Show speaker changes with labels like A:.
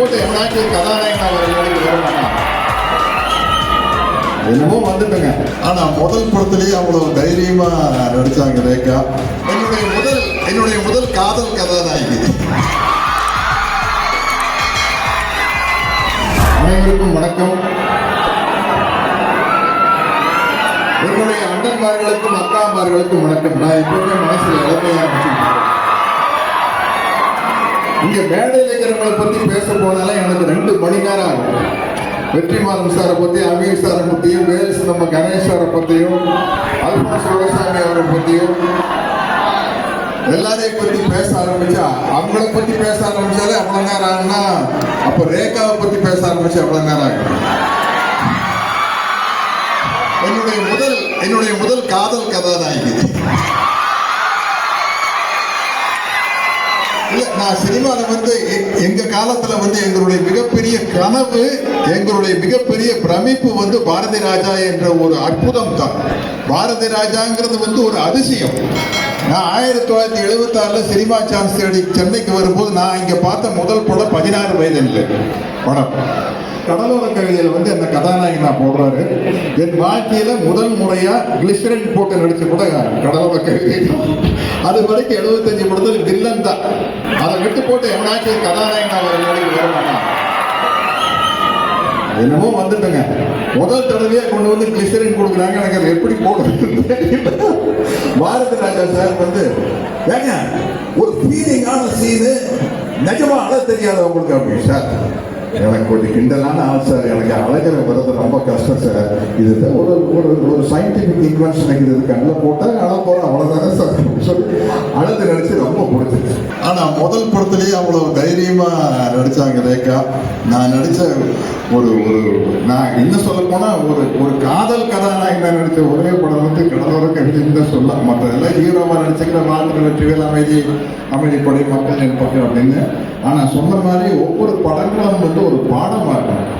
A: போட்டு எவனாச்சும் கதாநாயகனா வரமாட்டான். என்னமோ வந்துட்டுங்க. ஆனா முதல் படத்திலேயே அவ்வளவு தைரியமா நடிச்சாங்க ரேகா. என்னுடைய முதல் காதல் கதாநாயகி. அனைவருக்கும் வணக்கம். என்னுடைய அண்ணன்மார்களுக்கும் அக்காமார்களுக்கும் வணக்கம். நான் எப்பவுமே மனசுல இளமையா இங்க மேடையில் இருக்கிறவங்களை பத்தி பேச போனாலே எனக்கு 2 மணி நேரம் ஆகும். வெற்றிமாறன் சாரை பத்தி, அமீர் சாரை பத்தியும், வேல்ஸ் நம்ம கணேஷ் சாரை பத்தியும், அல்போன்ஸ் சிவசாமி அவரை பத்தியும் எல்லாரையும் பத்தி பேச ஆரம்பிச்சா, அவங்கள பத்தி பேச ஆரம்பிச்சாலே அவ்வளவு நேரம் ஆகுனா, அப்ப ரேகாவை பத்தி பேச ஆரம்பிச்சு அவ்வளவு நேரம் ஆகும். என்னுடைய முதல் காதல் கதாநாயகி. இல்ல, நான் சினிமாவில் வந்து எங்க காலத்துல வந்து எங்களுடைய மிகப்பெரிய கனவு, எங்களுடைய மிகப்பெரிய பிரமிப்பு வந்து பாரதி ராஜா என்ற ஒரு அற்புதம் தான். பாரதி ராஜாங்கிறது வந்து ஒரு அதிசயம். நான் 1976 சினிமா சான்ஸ் தேடி சென்னைக்கு வரும்போது நான் இங்க பார்த்த முதல் படம் 16 வயது படம். கடலோர கவிதையில் வந்து அந்த கதாநாயகனா போடுறாரு. என் வாழ்க்கையில முதல் முறையா கிளிசரின் போட்டு நடிச்ச கூட கடலோர கவிதை. அது வரைக்கும் 75 படத்தில் வில்லன் தான். அதை விட்டு போட்டு எவனாச்சும் கதாநாயகனா வரமாட்டான். என்னமோ வந்துட்டுங்க. முதல் தடவையா கொண்டு வந்து கிளிசரின் கொடுக்குறாங்க. எனக்கு அதை எப்படி போடுறது. பாரதி ராஜா சார் வந்து ஏங்க ஒரு ஃபீலிங்கான சீனு நிஜமா அழ தெரியாது உங்களுக்கு அப்படின்னு. சார் எனக்கு கொஞ்சம் கிண்டலான ஆள் சார், எனக்கு அழகிற வர்றது ரொம்ப கஷ்டம் சார். இது ஒரு ஒரு சயின்டிபிக் இன்வென்ஷன் இது கண்ணில் போட்டால் அழ போகிறோம் அவ்வளோதானே சார் சொல்லி அழுது நடிச்சு ரொம்ப பிடிச்சிச்சு. ஆனால் முதல் படத்துலேயே அவ்வளோ தைரியமாக நடித்தாங்க ரேகா. நான் நடித்த நான் என்ன சொல்ல போனால் ஒரு காதல் கதாநாயகன் நடித்த ஒரே படம் வந்து கடலோர கவிதைன்னு தான் சொல்லலாம். மற்றதெல்லாம் ஹீரோவாக நடிச்சுக்கிற வாழ்க்கை வெற்றிகள், அமைதிப்படை, மக்கள் என் பக்கம் அப்படின்னு. ஆனால் சொன்ன மாதிரி ஒவ்வொரு படங்களும் வந்து ஒரு பாடமாக இருக்கும்.